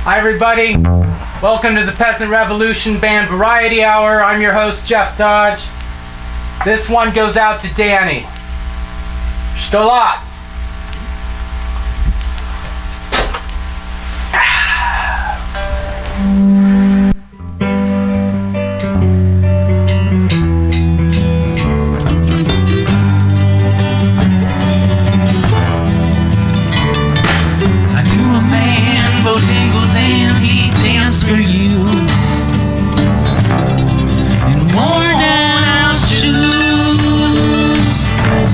Hi everybody, welcome to the Peasant Revolution Band Variety Hour. I'm your host Jeff Dodge. This one goes out to Danny. Stolat. I knew a man, Bojangles, and he danced for you in worn out shoes,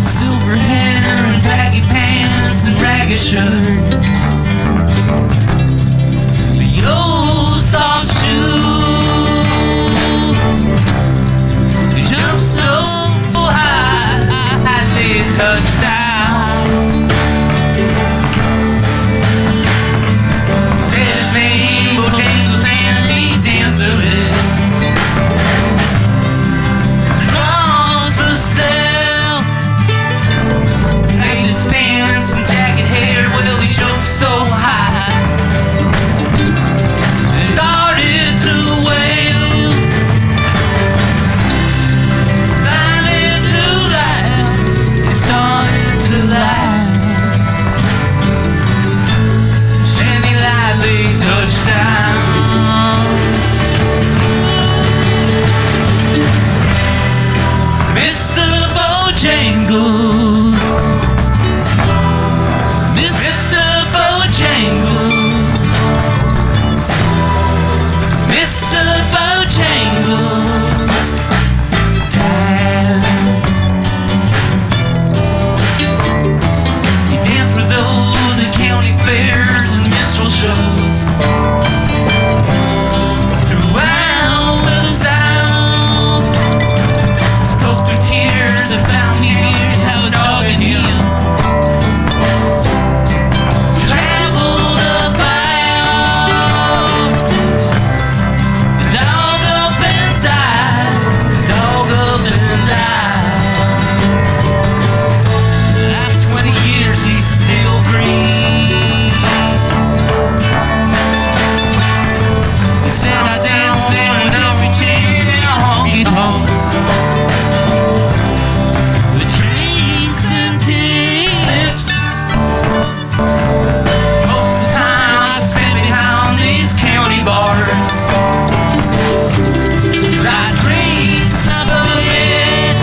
silver hair and baggy pants and ragged shirt. The old soft shoe, he jumped so high, they touched down. Said his name, Bojangles, and he danced with it. Across the cell, made his dance and jagged hair, well, he jumped so high. He started to wail, started to laugh, he started to laugh. And he lightly touched down. Mr. Bojangles, Mr. Bojangles, Mr. Bojangles, dance. He danced with those at county fairs and minstrel shows. Throughout the South, spoke through tears and found tears how it's dogging him. Traveled about, the dog up and died, the dog up and died. After 20 years he's still green. He said I danced there with every chance in honky tonks. The trains and tips. Most of the time I spent behind these county bars. 'Cause I dreamed some of it.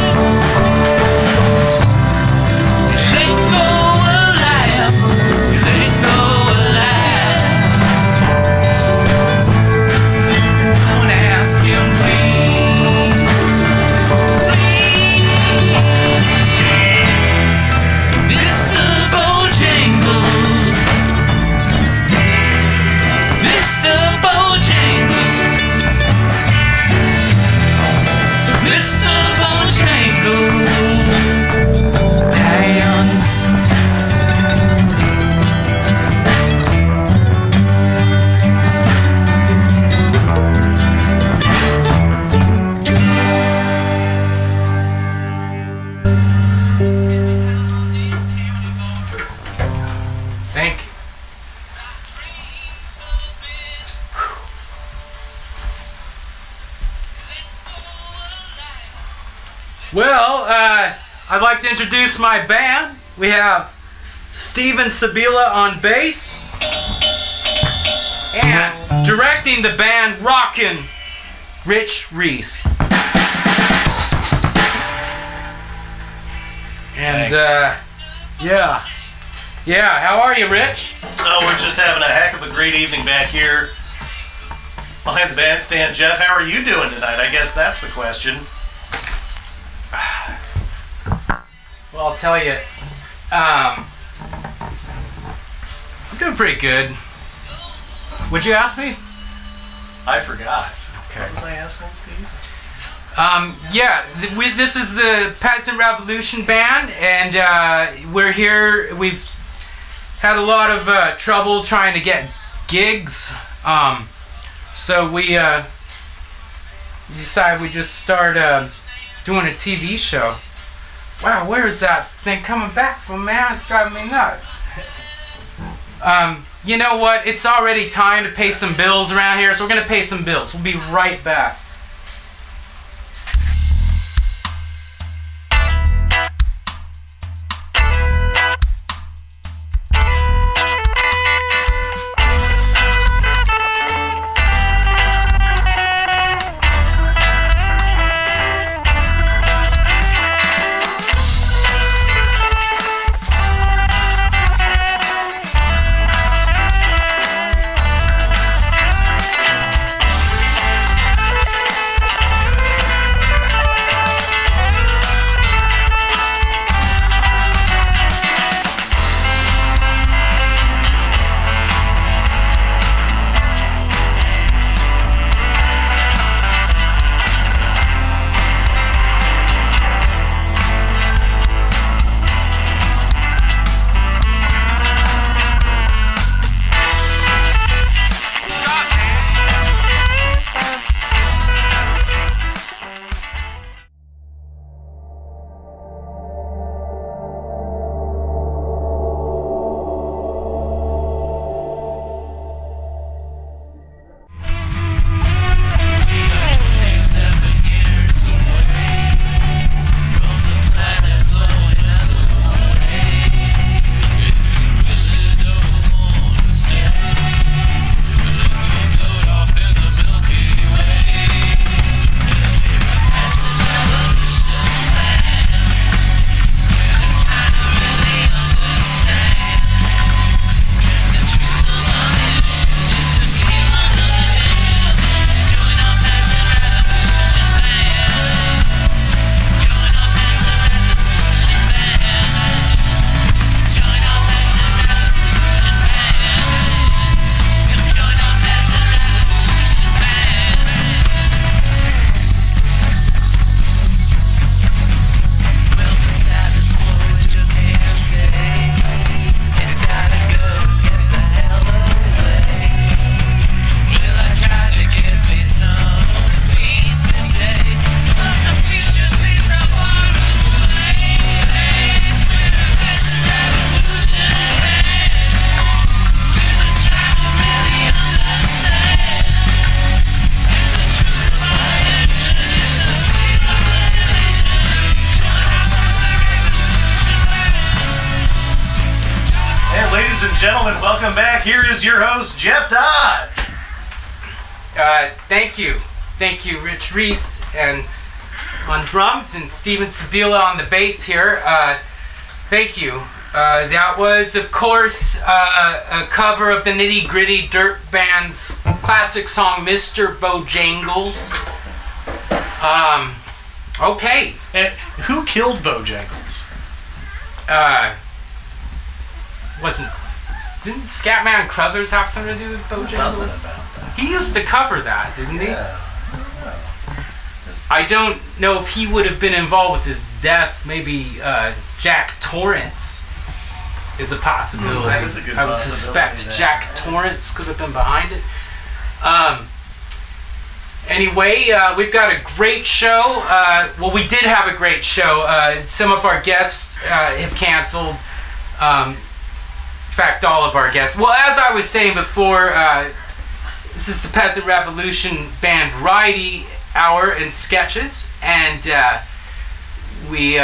You let go a laugh, you let go a laugh. Someone ask him, please, please. Mr. Bojangles, Mr. Bojangles, Mr. Bojangles, dance. Thank you. Well, I'd like to introduce my band. We have Cebula on bass, and directing the band, rockin', Rich Reece. And yeah, how are you, Rich? Oh, we're just having a heck of a great evening back here behind the bandstand. Jeff, how are you doing tonight? I guess that's the question. Well, I'll tell you, I'm doing pretty good. Would you ask me? I forgot. Okay. What was I asking, Steve? This is the Peasant Revolution Band, and we're here. We've had a lot of trouble trying to get gigs, so we decided we just start doing a TV show. Wow, where is that thing coming back from, man? It's driving me nuts. you know what? It's already time to pay some bills around here, so we're going to pay some bills. We'll be right back. Ladies and gentlemen, welcome back. Here is your host, Jeff Dodge. Thank you, Rich Reece, and on drums, and Steven Cebula on the bass here. Thank you. That was, of course, a cover of the Nitty Gritty Dirt Band's classic song, Mr. Bojangles. Okay. And who killed Bojangles? Didn't Scatman Crothers have something to do with Bojangles? Something about that. He used to cover that, didn't he? Yeah. I don't know if he would have been involved with his death. Maybe Jack Torrance is a possibility. That is a good I would suspect Jack Torrance could have been behind it. Anyway, we've got a great show. Well, we did have a great show. Some of our guests have canceled. In fact, all of our guests. Well, as I was saying before, this is the Peasant Revolution Band Variety Hour and Sketches, and we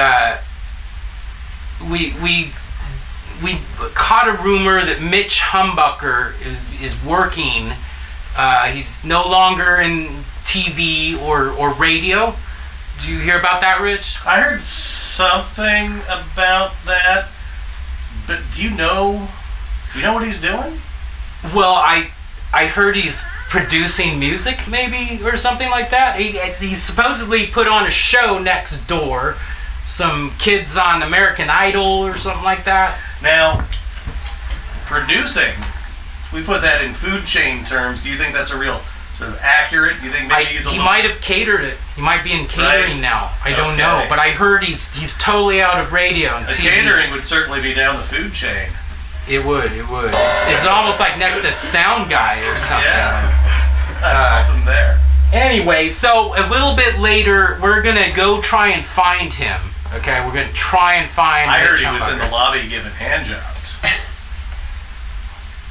caught a rumor that Mitch Humbucker is working. He's no longer in TV or radio. Did you hear about that, Rich? I heard something about that, but do you know what he's doing? Well, I heard he's producing music, maybe, or something like that. He supposedly put on a show next door, some kids on American Idol or something like that. Now, producing, we put that in food chain terms. Do you think that's a real sort of accurate? Do you think maybe he's he might have catered it. He might be in catering now. I don't know, but I heard he's totally out of radio and TV. Catering would certainly be down the food chain. It would. It's almost like next to sound guy or something. Yeah. I'd help him there. Anyway, so a little bit later, we're gonna go try and find him. Okay, we're gonna try and find. I heard he was in the lobby giving hand jobs.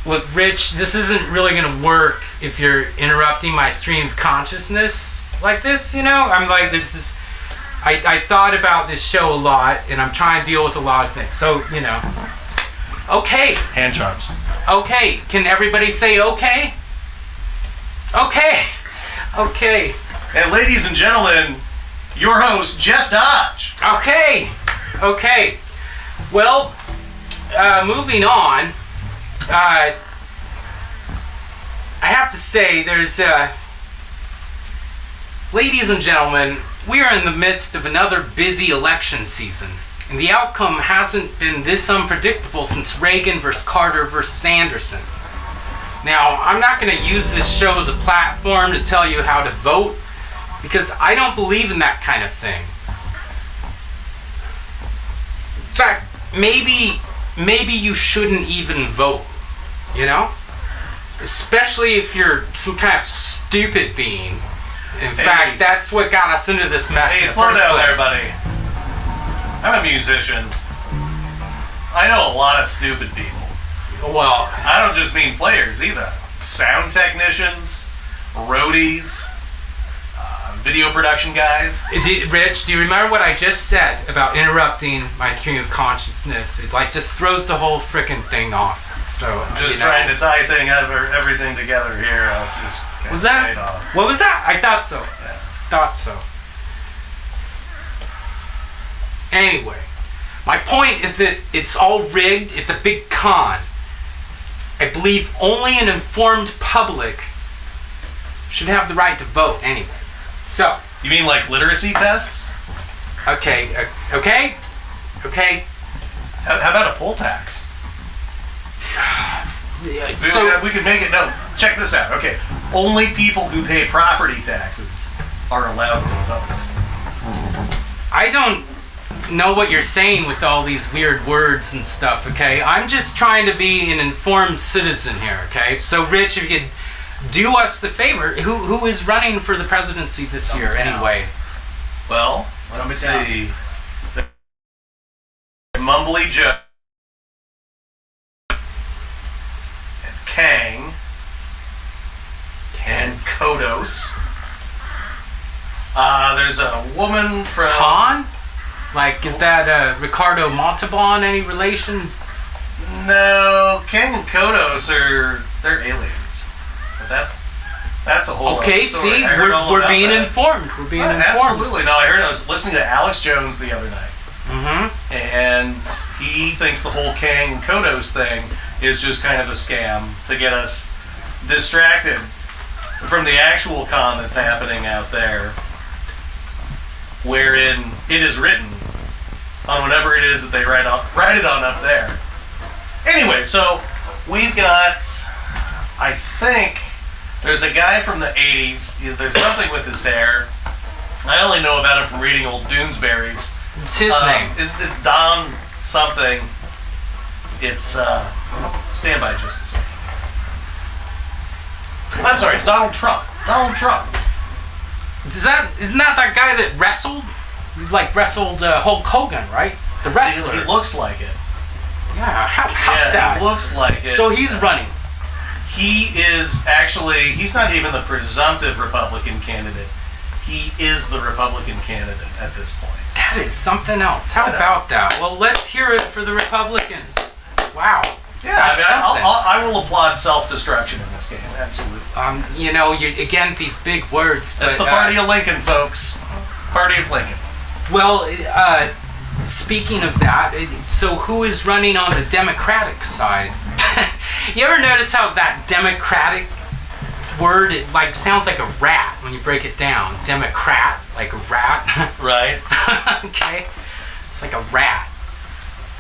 Look, Rich, this isn't really gonna work if you're interrupting my stream of consciousness like this, you know? I'm like, this is... I thought about this show a lot, and I'm trying to deal with a lot of things. So, you know. Okay. Hand charms. Okay. Can everybody say okay? Okay. Okay. And ladies and gentlemen, your host, Jeff Dodge. Okay. Okay. Well, moving on. I have to say, there's... ladies and gentlemen, we are in the midst of another busy election season, and the outcome hasn't been this unpredictable since Reagan versus Carter versus Anderson. Now, I'm not going to use this show as a platform to tell you how to vote, because I don't believe in that kind of thing. In fact, maybe you shouldn't even vote, you know? Especially if you're some kind of stupid being. In fact, that's what got us into this mess. Hey, in the slow first down place. there, buddy. I'm a musician. I know a lot of stupid people. Well, I don't just mean players either. Sound technicians, roadies, video production guys. Rich, do you remember what I just said about interrupting my stream of consciousness? It like just throws the whole frickin' thing off. So Just trying to tie everything together here. I'll just Was that? What was that? I thought so. Yeah. Thought so. Anyway, my point is that it's all rigged. It's a big con. I believe only an informed public should have the right to vote anyway. So, You mean like literacy tests? okay. How about a poll tax? So, we could make it, no, check this out. Okay, only people who pay property taxes are allowed to vote. I don't know what you're saying with all these weird words and stuff, okay? I'm just trying to be an informed citizen here, okay? So, Rich, if you could do us the favor, who is running for the presidency this year anyway? Well, let's see. Mumbly Joe. And Kang. And Kodos. There's a woman from... Khan? Like, is that Ricardo Montalban any relation? No, Kang and Kodos they're aliens. But that's a whole Okay, other story. see, I heard all we're about being that. informed. We're being informed. Absolutely. No, I was listening to Alex Jones the other night. Mm-hmm. And he thinks the whole Kang and Kodos thing is just kind of a scam to get us distracted from the actual con that's happening out there, wherein it is written on whatever it is that they write it on up there. Anyway, so we've got, I think, there's a guy from the 80s. There's something with his hair. I only know about him from reading old Doonesbury's. It's his name. It's Don something. It's, stand by just a second. I'm sorry, it's Donald Trump. Donald Trump. Isn't that guy that wrestled? Like wrestled Hulk Hogan, right? The wrestler. He looks like it. Yeah, how about Yeah, that? he looks like it. So he's running. He is actually, he's not even the presumptive Republican candidate. He is the Republican candidate at this point. That is something else. How about that? Well, let's hear it for the Republicans. Wow. Yeah, I will applaud self-destruction in this case, absolutely. Again, these big words. That's but, the party of Lincoln, folks. Party of Lincoln. Well, speaking of that, so who is running on the Democratic side? You ever notice how that Democratic word, it like sounds like a rat when you break it down? Democrat, like a rat. Right. Okay. It's like a rat.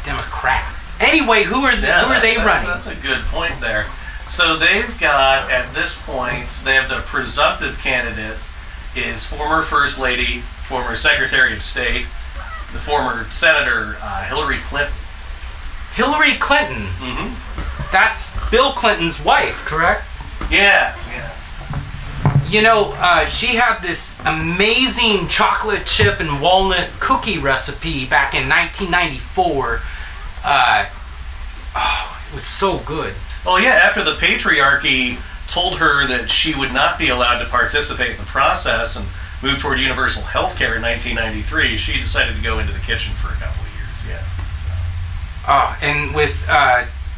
Democrat. Anyway, who are they running? That's a good point there. So they've got, at this point, they have the presumptive candidate is former First Lady, former Secretary of State, the former Senator Hillary Clinton. Hillary Clinton. Mm-hmm. That's Bill Clinton's wife, correct? Yes. You know, she had this amazing chocolate chip and walnut cookie recipe back in 1994. was so good. Well, yeah, after the patriarchy told her that she would not be allowed to participate in the process and moved toward universal health care in 1993, she decided to go into the kitchen for a couple of years, yeah. So. Oh, and with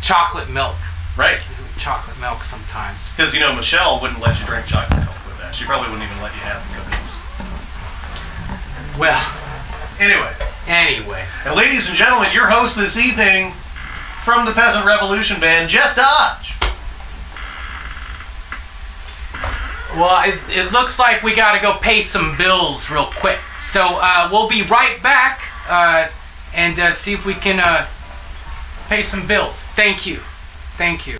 chocolate milk. Right. Chocolate milk sometimes. Because, you know, Michelle wouldn't let you drink chocolate milk with that. She probably wouldn't even let you have cookies. Well, Anyway. And ladies and gentlemen, your host this evening from the Peasant Revolution Band, Jeff Dodge. well, it looks like we got to go pay some bills real quick. So we'll be right back and see if we can pay some bills. Thank you. Thank you.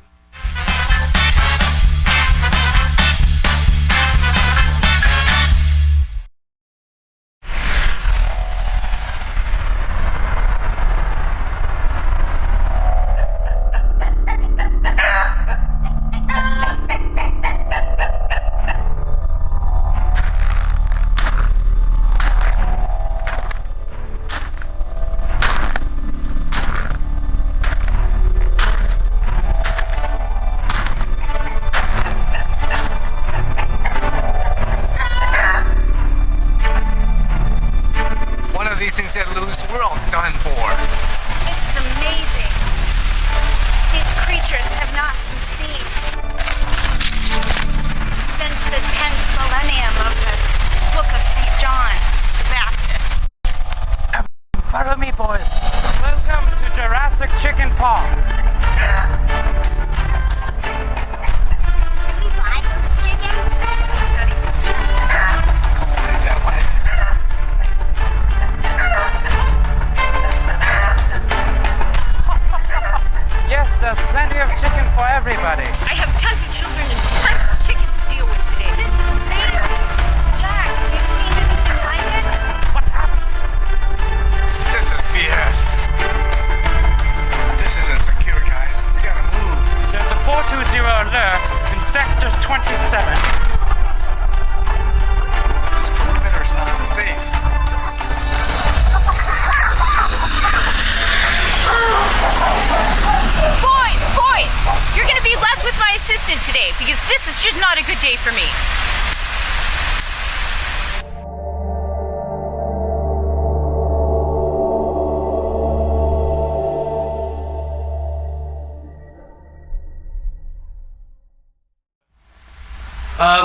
Today, because this is just not a good day for me.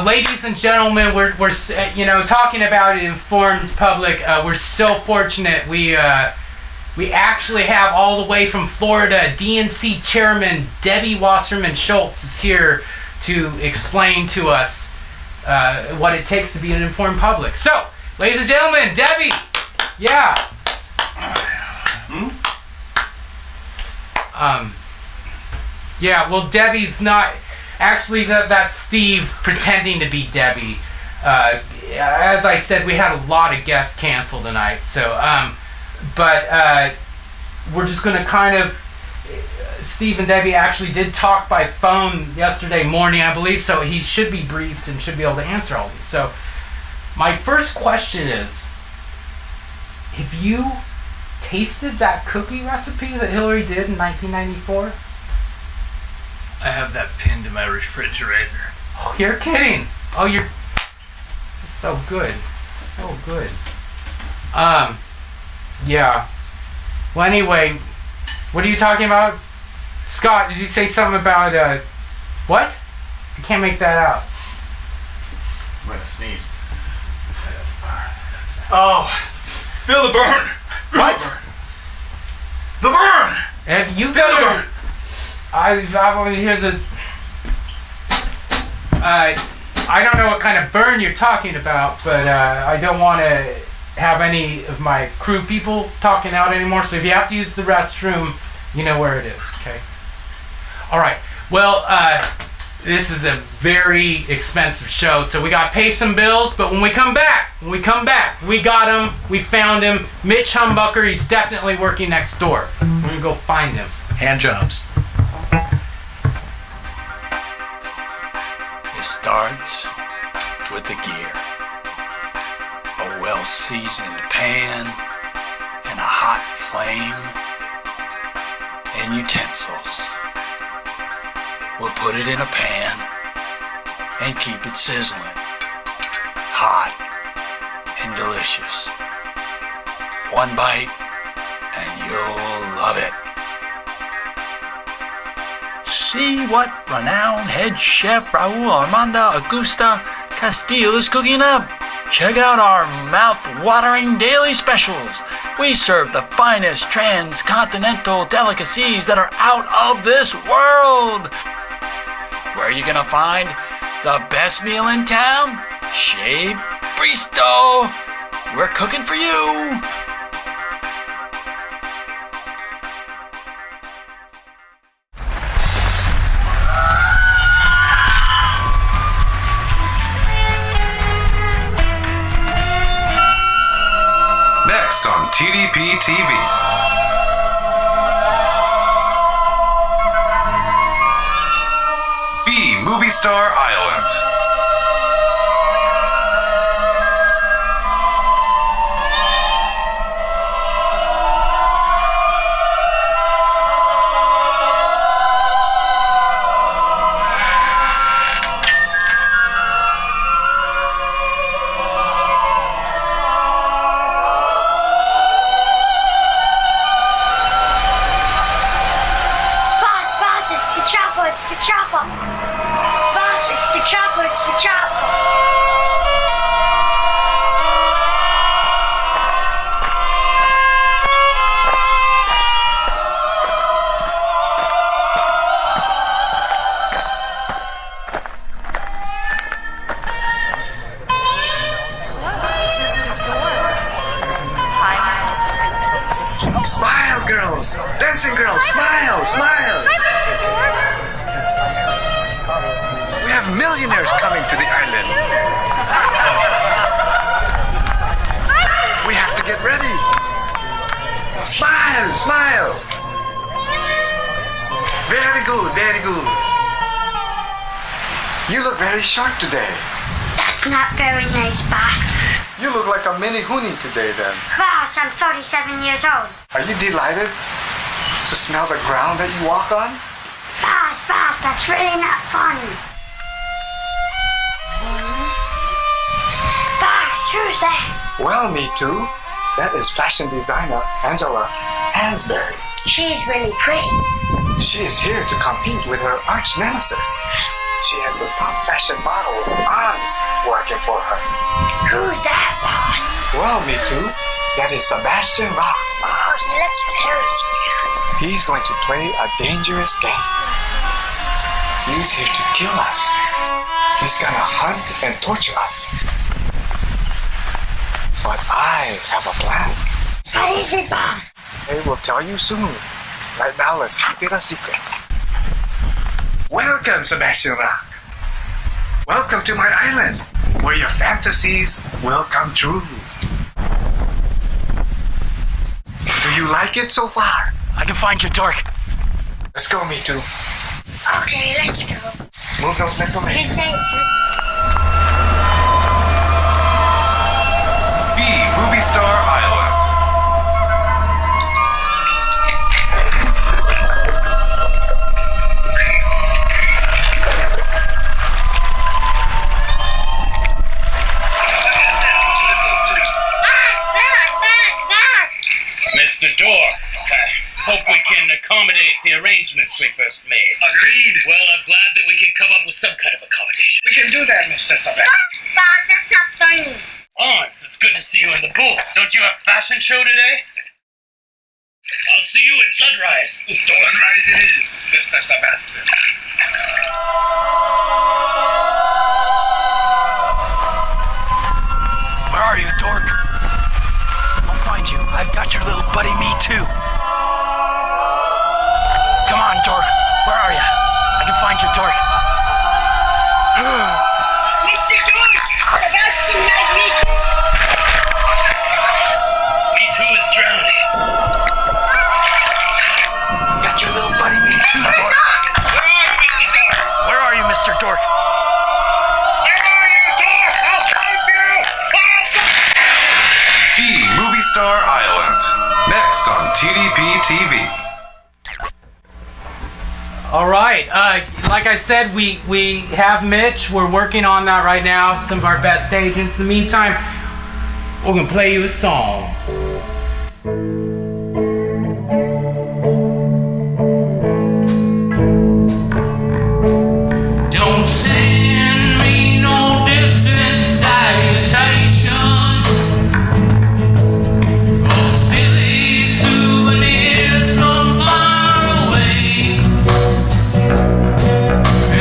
Ladies and gentlemen, we're talking about an informed public. We're so fortunate. We actually have all the way from Florida, DNC Chairman Debbie Wasserman Schultz is here to explain to us what it takes to be an informed public. So, ladies and gentlemen, Debbie, yeah. Yeah, well, Debbie's not... Actually, that's Steve pretending to be Debbie. As I said, we had a lot of guests cancel tonight, so... But we're just going to kind of... Steve and Debbie actually did talk by phone yesterday morning, I believe, so he should be briefed and should be able to answer all these. So, my first question is, have you tasted that cookie recipe that Hillary did in 1994? I have that pinned to my refrigerator. Oh, you're kidding. Oh, you're... So good. So good. Yeah. Well, anyway, what are you talking about? Scott, did you say something about, what? I can't make that out. I'm gonna sneeze. Oh. Feel the burn! What? The burn! Have you Feel the burn! I've only heard the... I don't know what kind of burn you're talking about, but I don't want to have any of my crew people talking out anymore, so if you have to use the restroom, you know where it is, okay? Alright, well, this is a very expensive show, so we gotta pay some bills, but when we come back, we got him, we found him, Mitch Humbucker, he's definitely working next door. We're gonna go find him. Hand jobs. It starts with the gear. A well-seasoned pan and a hot flame and utensils. We'll put it in a pan and keep it sizzling. Hot and delicious. One bite and you'll love it. See what renowned head chef Raul Armando Augusta Castile is cooking up. Check out our mouth-watering daily specials. We serve the finest transcontinental delicacies that are out of this world. Where are you gonna find the best meal in town? Chez Bristo. We're cooking for you. Next on TDP TV. B Movie Star Island. It's the chopper. Boss, it's the chopper. It's the chopper. Smile, girls! Dancing girls, smile, smile! We have millionaires coming to the island. We have to get ready. Smile, smile! Very good, very good. You look very short today. That's not very nice, boss. You look like a mini hoonie today then. Boss, I'm 37 years old. Are you delighted to smell the ground that you walk on? Boss, that's really not fun. Boss, who's that? Well, me too. That is fashion designer Angela Hansberry. She's really pretty. She is here to compete with her arch nemesis. She has the top fashion model, Oz, working for her. Who's that, boss? Well, me too. That is Sebastian Rock. Oh, he looks very scary. He's going to play a dangerous game. He's here to kill us. He's gonna hunt and torture us. But I have a plan. What is it, boss? I will tell you soon. Right now, let's keep it a secret. Welcome, Sebastian Rock. Welcome to my island, where your fantasies will come true. Do you like it so far? I can find you, dork. Let's go, me too. Okay, let's go. Move those little Be legs. safe. B Movie Star Island. Mr. Dork, I hope we can accommodate the arrangements we first made. Agreed. Well, I'm glad that we can come up with some kind of accommodation. We can do that, Mr. Sebastian. Boss, that's not funny. Hans, it's good to see you in the booth. Don't you have a fashion show today? I'll see you at sunrise. Sunrise it is, Mr. Sebastian. Where are you, dork? I'll find you. I've got your little buddy, me too. Come on, dork. Where are you? I can find you, dork. Mr. Dork, Sebastian has me too. Me too is drowning. Got your little buddy, me too, dork. Where are you, Mr. Dork? Where are you, dork? I'll find you! B Movie Star Island. Next on TDP TV. All right. Like I said, we have Mitch. We're working on that right now. Some of our best agents. In the meantime, we're gonna play you a song. Don't send me no distant salutations or silly souvenirs from far away.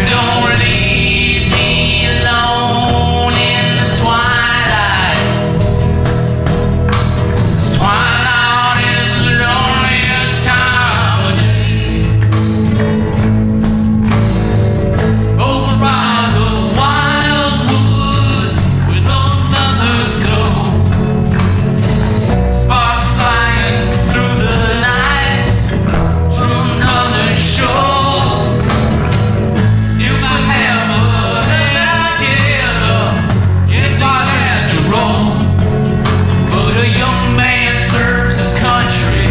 Don't leave me alone in the twilight. Twilight is the loneliest time of day. Over by the wildwood where those others go. Sparks flying through the night. True colors show. If I have a head, get my ass to roll. But a young man serves his country,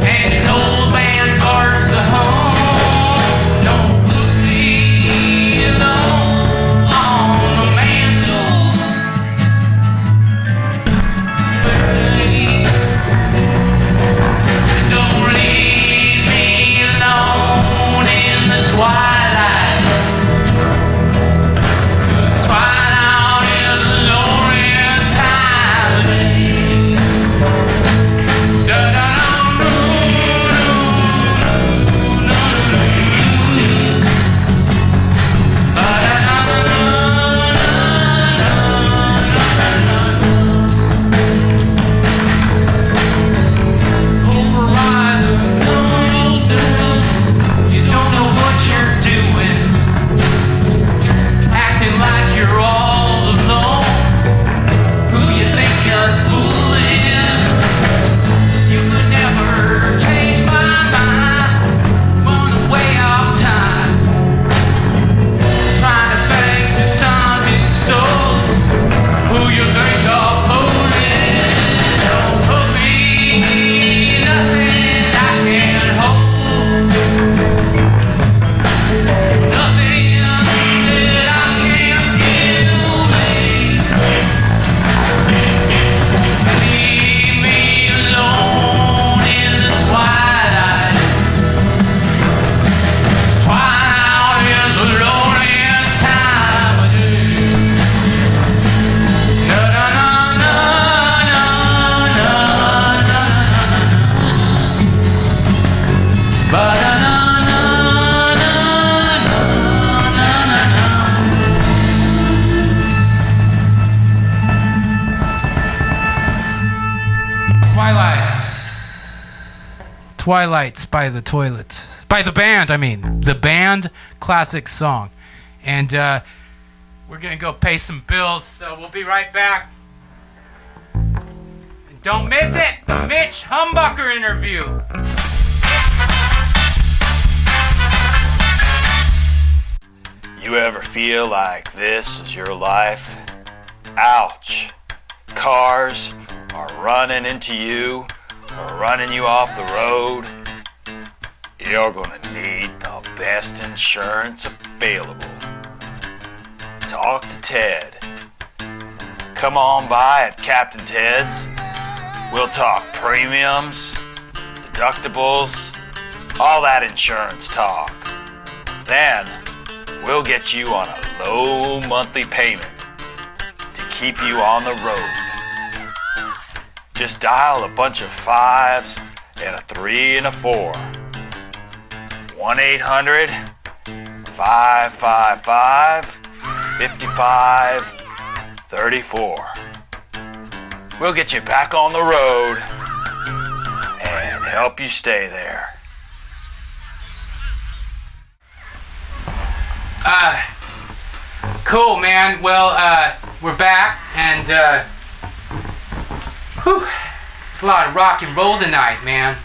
and an old man guards the home. Don't put me alone on the mantle. Don't leave me alone in the twilight. 'Cause twilight is the loneliest time of day. Over by the tombstone, you don't know what you're doing, acting like you're all alone. Who you think you're fooling? You could never change my mind. Run away off time, trying to bang the time his soul. Who you think you're fooling? Don't put me nothing I can't hold. Nothing that I can't give away. Leave me alone in the twilight. Twilight is the loneliest time of day. Na na na na na na na. Ba na na na na na na na. Twilight's by the Toilets. By the band, I mean. The band, classic song. And we're going to go pay some bills, so we'll be right back. And don't miss it, the Mitch Humbucker interview. You ever feel like this is your life? Ouch. Cars are running into you or running you off the road. You're gonna need the best insurance available. Talk to Ted. Come on by at Captain Ted's. We'll talk premiums, deductibles, all that insurance talk. Then we'll get you on a low monthly payment to keep you on the road. Just dial a bunch of 5s and a 3 and a 4. 1-800-555-5534. We'll get you back on the road and help you stay there. Cool, man. Well, we're back, and it's a lot of rock and roll tonight, man.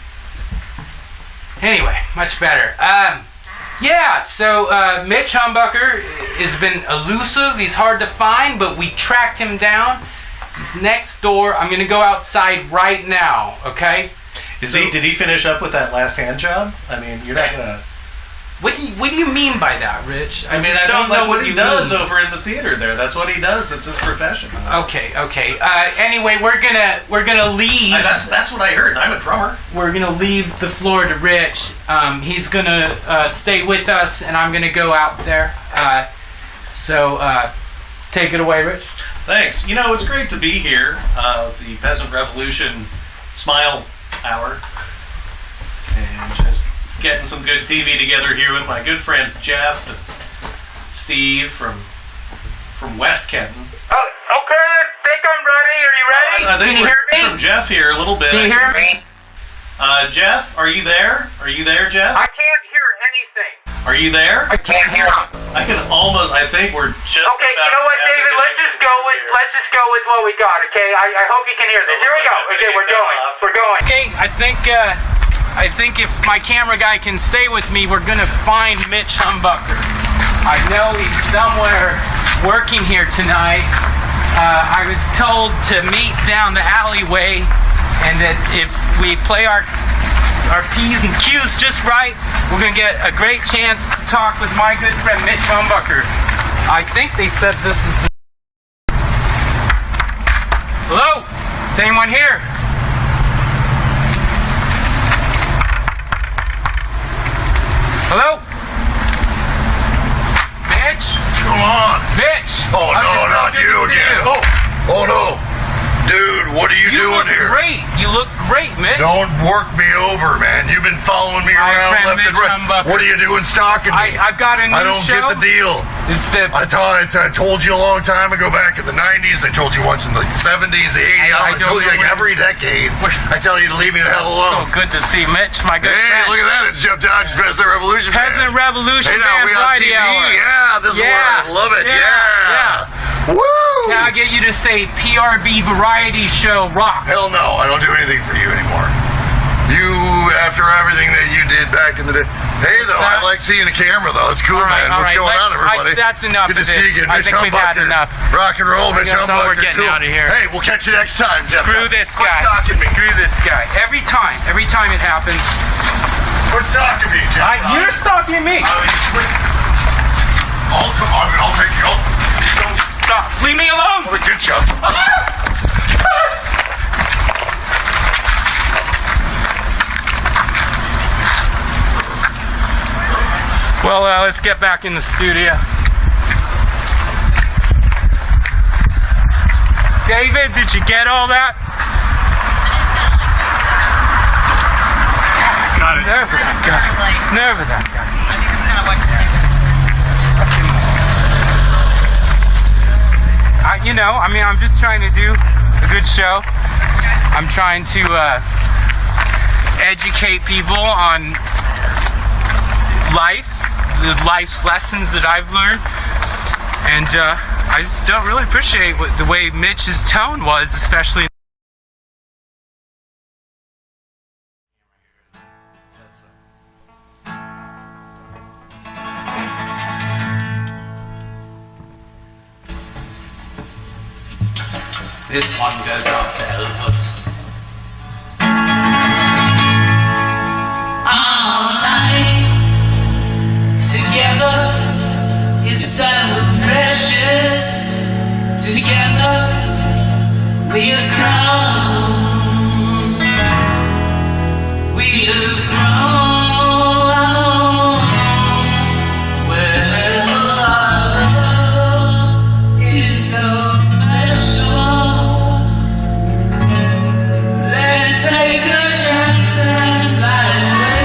Anyway, much better. Yeah, so Mitch Humbucker has been elusive. He's hard to find, but we tracked him down. He's next door. I'm gonna go outside right now, okay? Did he finish up with that last hand job? I mean, you're not gonna What do you mean by that, Rich? I mean, just I don't know what he you does mean. over in the theater there. That's what he does. It's his profession. Okay. Anyway, we're gonna leave. That's what I heard. I'm a drummer. We're gonna leave the floor to Rich. He's gonna stay with us, and I'm gonna go out there. So take it away, Rich. Thanks. You know, it's great to be here. The Peasant Revolution Smile Hour, and just getting some good TV together here with my good friends Jeff and Steve from West Kenton. Oh, okay. I think I'm ready. Are you ready? I think Can you we're hear me? from Jeff here a little bit. Can you hear me? Jeff, are you there? Are you there, Jeff? I can't hear anything. Are you there? I can't hear. I can almost. I think we're just. Okay, you know what, David? Let's just go with what we got. Okay, I hope you can hear this. Here we go. Okay, we're going. Okay, I think if my camera guy can stay with me, we're gonna find Mitch Humbucker. I know he's somewhere working here tonight. I was told to meet down the alleyway, and that if we play our P's and Q's just right, we're going to get a great chance to talk with my good friend Mitch Humbucker. I think they said this is the... Hello? Is anyone here? Hello? Mitch? Come on. Mitch! Oh, no, not good you to see again. you. Oh, no. Dude, what are you doing here? Great. You look great, Mitch. Don't work me over, man. You've been following me My around friend left and Mitch right. Humbucker. What are you doing stalking me? I've got a new I don't show. get the deal. Is that... I told you a long time ago back in the 90s. I told you once in the 70s, the 80s. I don't told you know like when- every decade. I tell you to leave me the hell alone. So good to see Mitch, my good Hey, friend. look at that. It's Jeff Dodge's Peasant Revolution Peasant Band. Revolution Hey, now Band we on Variety TV. Hour. Yeah, this is where I love it. Yeah. Woo! Can I get you to say PRB Variety Show rock? Hell no, I don't do anything for you anymore. You, after everything that you did back in the day. Hey, though, I like seeing the camera, though. It's cool, man. What's going on, everybody? That's enough Good of to see this. you again, I Mitch think we've had Humbucker. enough. Rock and roll, Mitch That's all Humbucker. we're getting Cool. out of here. Hey, we'll catch you next time, Jeff. Screw this Quit guy. stalking me. Screw this guy. Every time it happens. Quit stalking me, Jeff. You're stalking me. I'll take you. Don't stop. Leave me alone. Well, good job. Well, let's get back in the studio. David, did you get all that? Got it. Never that guy. Never that guy. I'm just trying to do a good show. I'm trying to educate people on life's lessons that I've learned, and I just don't really appreciate the way Mitch's tone was, especially. This one goes out to Elvis. Together is so precious. Together we have grown. We have grown. Where love is so special. Let's take a chance and fly away.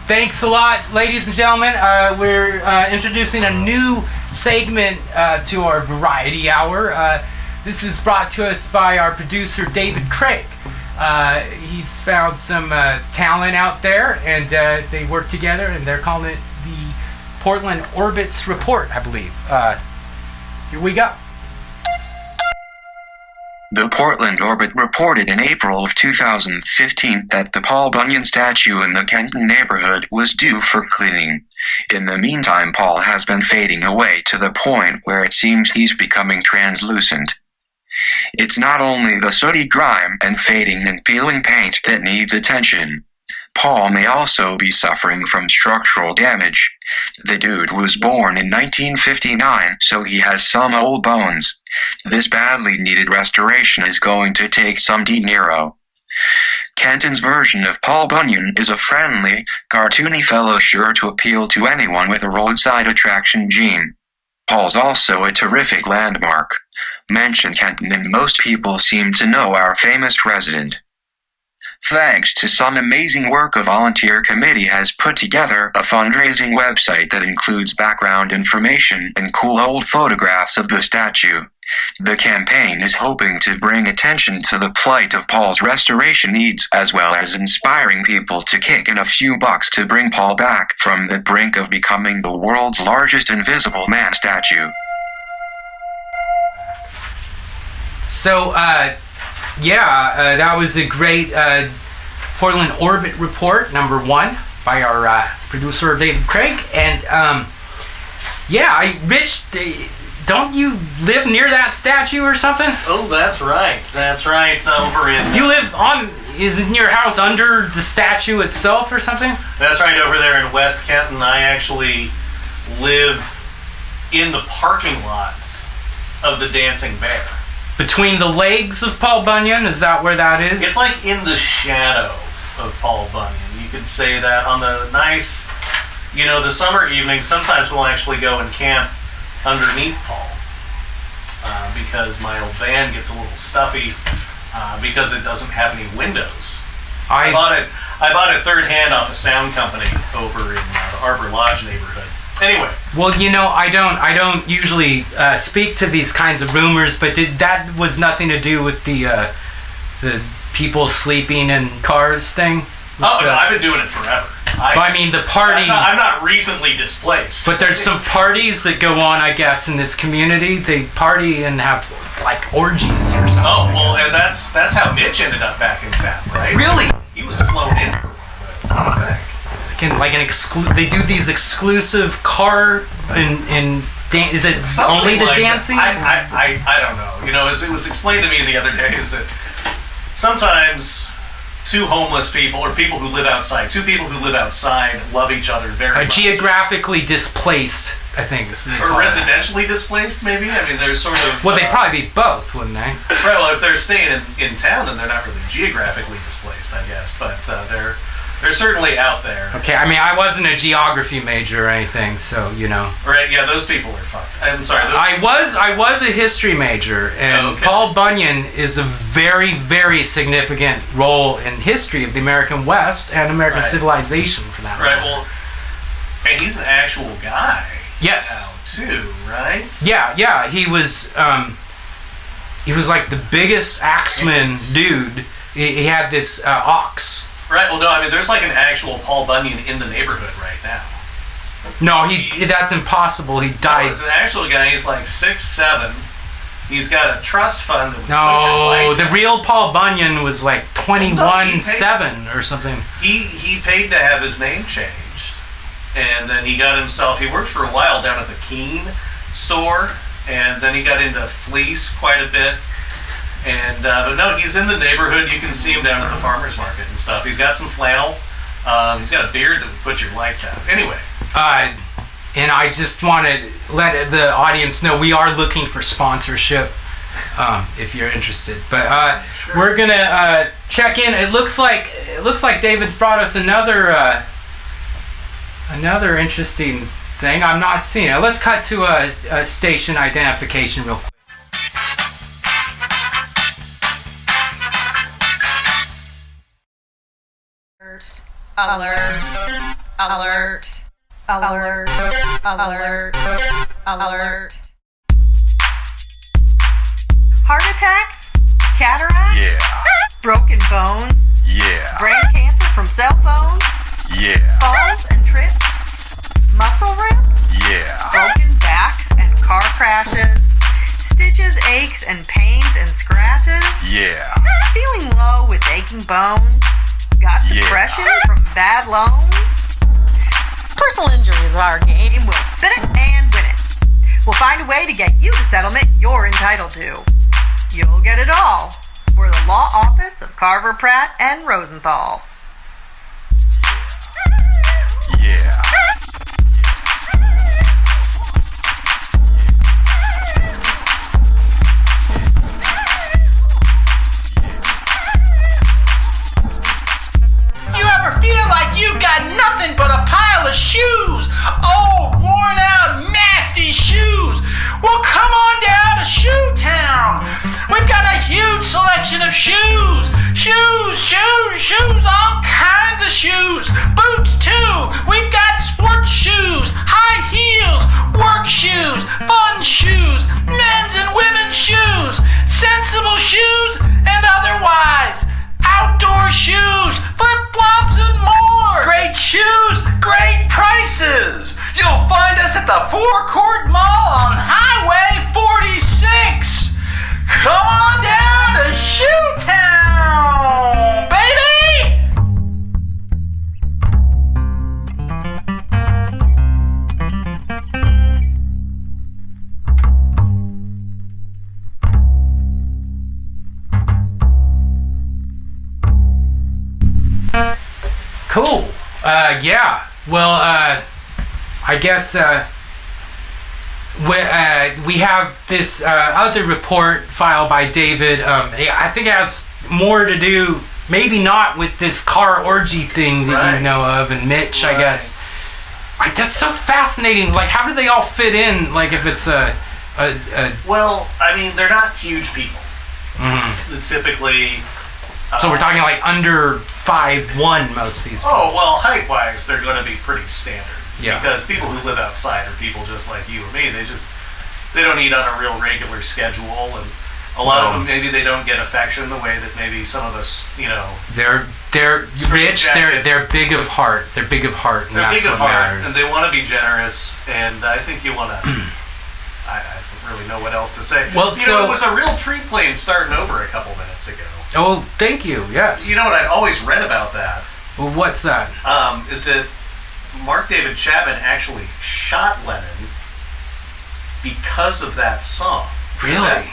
thanks a lot, ladies and gentlemen. We're introducing a new segment to our Variety Hour. This is brought to us by our producer, David Craig. He's found some talent out there, and they work together, and they're calling it the Portland Orbits Report, I believe. Here we go. The Portland Orbit reported in April of 2015 that the Paul Bunyan statue in the Kenton neighborhood was due for cleaning. In the meantime, Paul has been fading away to the point where it seems he's becoming translucent. It's not only the sooty grime and fading and peeling paint that needs attention. Paul may also be suffering from structural damage. The dude was born in 1959, so he has some old bones. This badly needed restoration is going to take some dinero. Kenton's version of Paul Bunyan is a friendly, cartoony fellow sure to appeal to anyone with a roadside attraction gene. Paul's also a terrific landmark. Mention Kenton and most people seem to know our famous resident. Thanks to some amazing work, a volunteer committee has put together a fundraising website that includes background information and cool old photographs of the statue. The campaign is hoping to bring attention to the plight of Paul's restoration needs, as well as inspiring people to kick in a few bucks to bring Paul back from the brink of becoming the world's largest invisible man statue. So, that was a great Portland Orbit report, number 1, by our producer David Craig. And Rich, don't you live near that statue or something? Oh, that's right. That's right. Over in. You live on? Is it your house under the statue itself or something? That's right. Over there in West Kenton, I actually live in the parking lots of the Dancing Bear. Between the legs of Paul Bunyan? Is that where that is? It's like in the shadow of Paul Bunyan. You could say that on the nice, the summer evenings, sometimes we'll actually go and camp underneath Paul because my old van gets a little stuffy because it doesn't have any windows. I bought it third hand off a sound company over in the Arbor Lodge neighborhood. Anyway. Well, I don't usually speak to these kinds of rumors, but that was nothing to do with the people sleeping in cars thing? I've been doing it forever. The party... I'm not recently displaced. But there's some parties that go on, I guess, in this community. They party and have, orgies or something. Oh, well, and that's how Mitch ended up back in town, right? Really? He was flown in for one of those, I think. They do these exclusive car and is it something only the like dancing? I don't know. As it was explained to me the other day, is that sometimes two homeless people or people who live outside, love each other very much. Geographically displaced, I think. Or residentially displaced, maybe? There's sort of... Well, they'd probably be both, wouldn't they? Right, well, if they're staying in town, then they're not really geographically displaced, I guess. But they're certainly out there. Okay, I wasn't a geography major or anything, so Right, yeah, those people are fucked. I'm sorry. I was a history major, and Paul Bunyan is a very, very significant role in history of the American West and American civilization, for that matter. Right. Well, and he's an actual guy. Yes. Now too, right? Yeah. He was like the biggest axeman dude. He had this ox. Right, well, no, there's like an actual Paul Bunyan in the neighborhood right now. No, that's impossible. He died. No, it's an actual guy. He's like 6'7". He's got a trust fund that No, the real Paul Bunyan was like 21.7 or something. He paid to have his name changed. And then he got himself, he worked for a while down at the Keene store, and then he got into fleece quite a bit. And but no, he's in the neighborhood. You can see him down at the farmer's market and stuff. He's got some flannel. He's got a beard that would put your lights out. Anyway. And I just want to let the audience know we are looking for sponsorship if you're interested. But sure. We're gonna check in. It looks like David's brought us another interesting thing. I'm not seeing it. Let's cut to a station identification real quick. Alert. Alert. Alert. Alert. Alert. Heart attacks? Cataracts? Yeah. Broken bones? Yeah. Brain cancer from cell phones? Yeah. Falls and trips? Muscle rips? Yeah. Broken backs and car crashes? Stitches, aches, and pains and scratches? Yeah. Feeling low with aching bones? Got depression from bad loans? Personal injuries are our game. We'll spin it and win it. We'll find a way to get you the settlement you're entitled to. You'll get it all. We're the law office of Carver, Pratt, and Rosenthal. Yeah. You ever feel like you've got nothing but a pile of shoes? Old, worn out, nasty shoes. Well, come on down to Shoe Town. We've got a huge selection of shoes. Shoes, all kinds of shoes. Boots, too. We've got sports shoes, high heels, work shoes, fun shoes, men's and women's shoes, sensible shoes, and otherwise. Outdoor shoes, flip-flops, and more. Great shoes, great prices. You'll find us at the Forecourt Mall on Highway 46. Come on down to Shoe Town, baby! Cool. Yeah. Well, I guess we have this other report filed by David. I think it has more to do, maybe not with this car orgy thing that you know of, and Mitch, I guess. That's so fascinating. Like, how do they all fit in? Like, if it's a Well, I mean, they're not huge people. Mm-hmm. Typically. So we're talking like under 5'1", most of these people. Oh, well, height-wise, they're going to be pretty standard. Yeah. Because people who live outside are people just like you or me. They don't eat on a real regular schedule, and a lot of them, maybe they don't get affection the way that maybe some of us, you know. They're rich. They're big of heart. They're big of heart, and they're that's big what of heart, matters. and they want to be generous. And I think you want to. I don't really know what else to say. Well, it was a real treat playing Starting Over a couple minutes ago. Oh, thank you. Yes. You know what I've always read about that? Well, what's that? Is that Mark David Chapman actually shot Lennon because of that song. Really?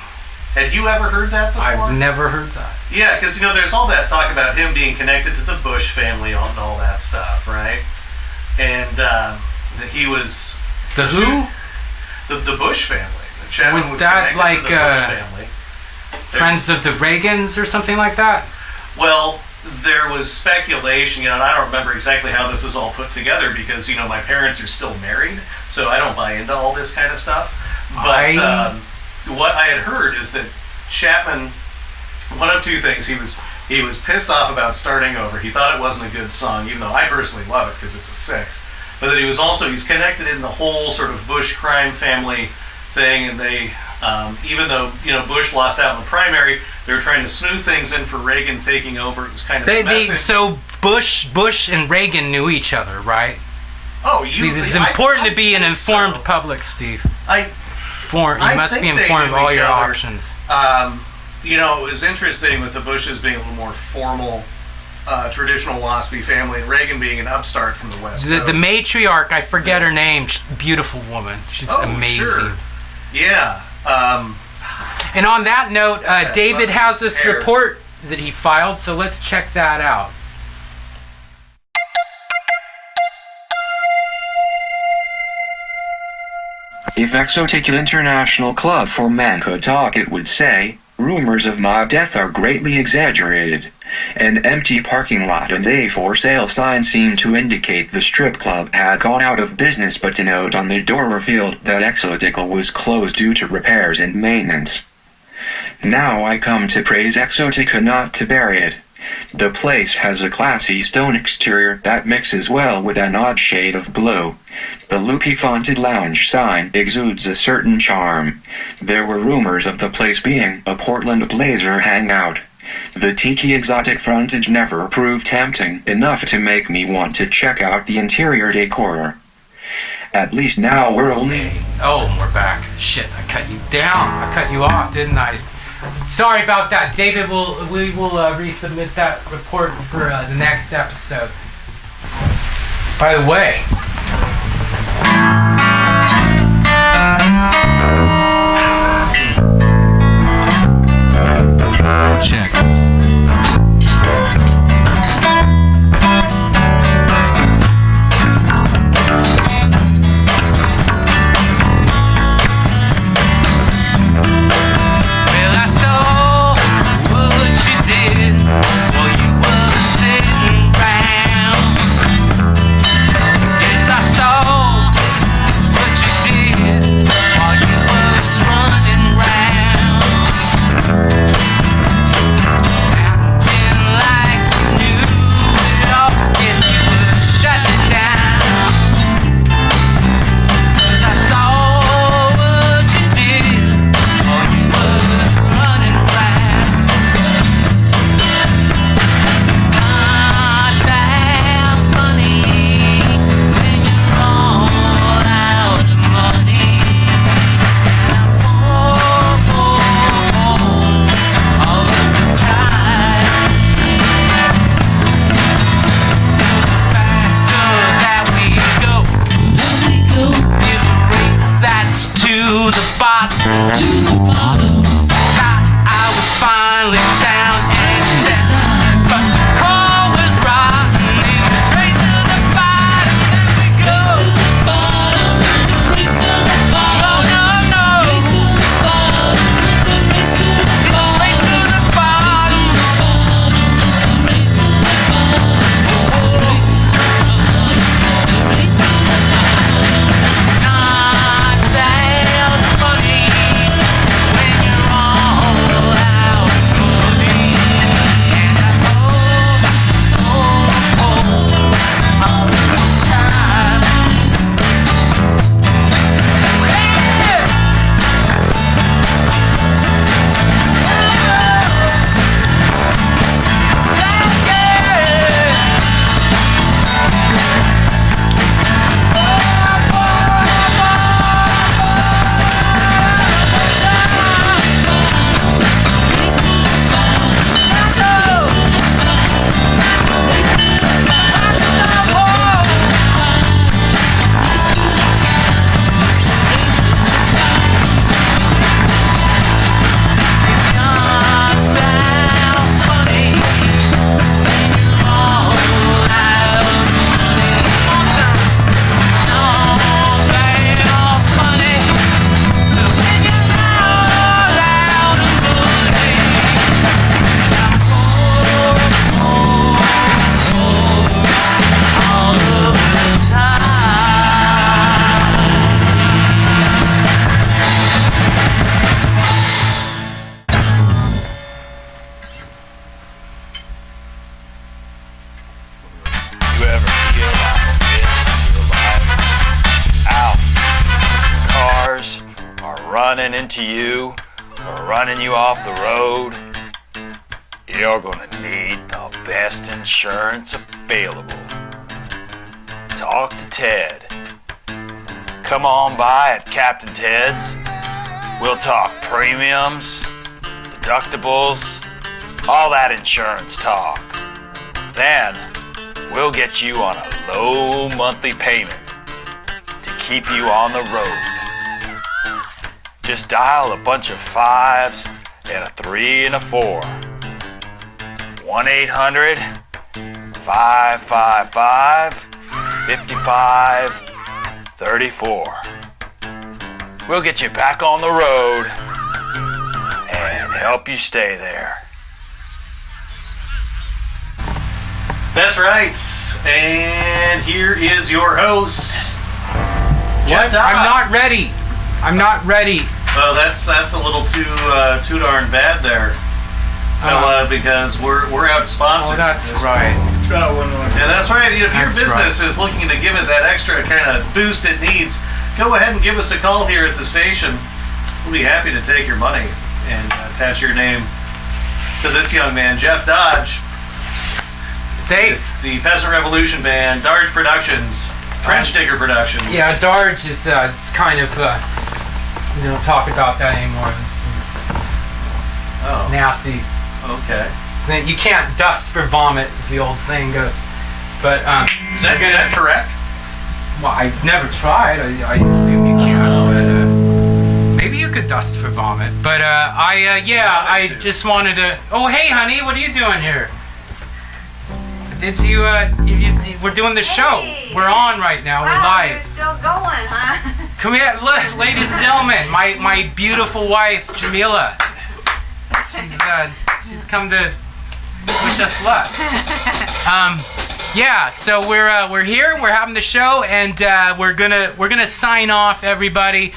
Had you ever heard that before? I've never heard that. Yeah, because, there's all that talk about him being connected to the Bush family and all that stuff, right? And that he was... The who? The Bush family. Chapman was was that connected like to the Bush family. Friends of the Reagans or something like that? Well, there was speculation, and I don't remember exactly how this is all put together because, my parents are still married, so I don't buy into all this kind of stuff. But what I had heard is that Chapman, one of two things, he was pissed off about Starting Over. He thought it wasn't a good song, even though I personally love it because it's a 6. But that he's connected in the whole sort of Bush crime family thing, and they, even though Bush lost out in the primary, they were trying to smooth things in for Reagan taking over. It was kind of a message. So Bush and Reagan knew each other, right? Oh, see, it's important to be an informed public, Steve. You must be informed of all your options. It was interesting with the Bushes being a little more formal, traditional WASPy family, and Reagan being an upstart from the West Coast. The matriarch, I forget her name, beautiful woman. She's amazing. Sure. Yeah. And on that note, David has this report that he filed, so let's check that out. If Exotic International Club for Men could talk, it would say, rumors of my death are greatly exaggerated. An empty parking lot and a for sale sign seemed to indicate the strip club had gone out of business, but a note on the door revealed that Exotical was closed due to repairs and maintenance. Now I come to praise Exotica, not to bury it. The place has a classy stone exterior that mixes well with an odd shade of blue. The loopy-fonted lounge sign exudes a certain charm. There were rumors of the place being a Portland Blazer hangout. The tiki exotic frontage never proved tempting enough to make me want to check out the interior decor. At least now we're only... Oh, and we're back. Shit, I cut you down. I cut you off, didn't I? Sorry about that. David, we will resubmit that report for the next episode. By the way... Check. running into you or running you off the road, you're gonna need the best insurance available. Talk to Ted. Come on by at Captain Ted's. We'll talk premiums, deductibles, all that insurance talk. Then we'll get you on a low monthly payment to keep you on the road. Just dial a bunch of 5s and a 3 and a 4. 1-800-555-5534. We'll get you back on the road and help you stay there. That's right. And here is your host. What? I'm not ready. I'm not ready. Oh, that's a little too darn bad there. Because we're out of sponsors. Oh, that's right. And that's right. If your business is looking to give it that extra kind of boost it needs, go ahead and give us a call here at the station. We'll be happy to take your money and attach your name to this young man, Jeff Dodge. Thanks. It's the Peasant Revolution Band, Darge Productions, Trench Digger Productions. Yeah, Darge is it's kind of we don't talk about that anymore. It's nasty. Okay. Then you can't dust for vomit, as the old saying goes. But is that correct? Well, I've never tried. I assume you can. But maybe you could dust for vomit. But I just wanted to. Oh, hey, honey, what are you doing here? Did you? We're doing the show. We're on right now. We're live. You're still going, huh? Come here, look, ladies and gentlemen. My beautiful wife, Cebula. She's come to wish us luck. So we're here. We're having the show, and we're gonna sign off, everybody.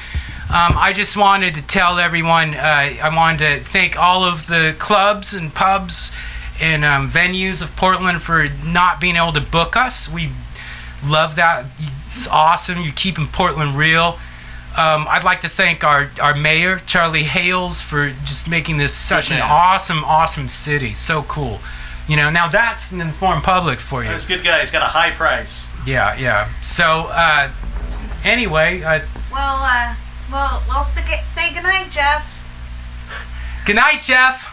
I just wanted to tell everyone. I wanted to thank all of the clubs and pubs and venues of Portland for not being able to book us. We love that. It's awesome. You're keeping Portland real. I'd like to thank our mayor, Charlie Hales, for just making this such an awesome city. So cool. Now that's an informed public for you. He's a good guy. He's got a high price. Yeah. So, anyway. We'll say goodnight, Jeff. Good night, Jeff.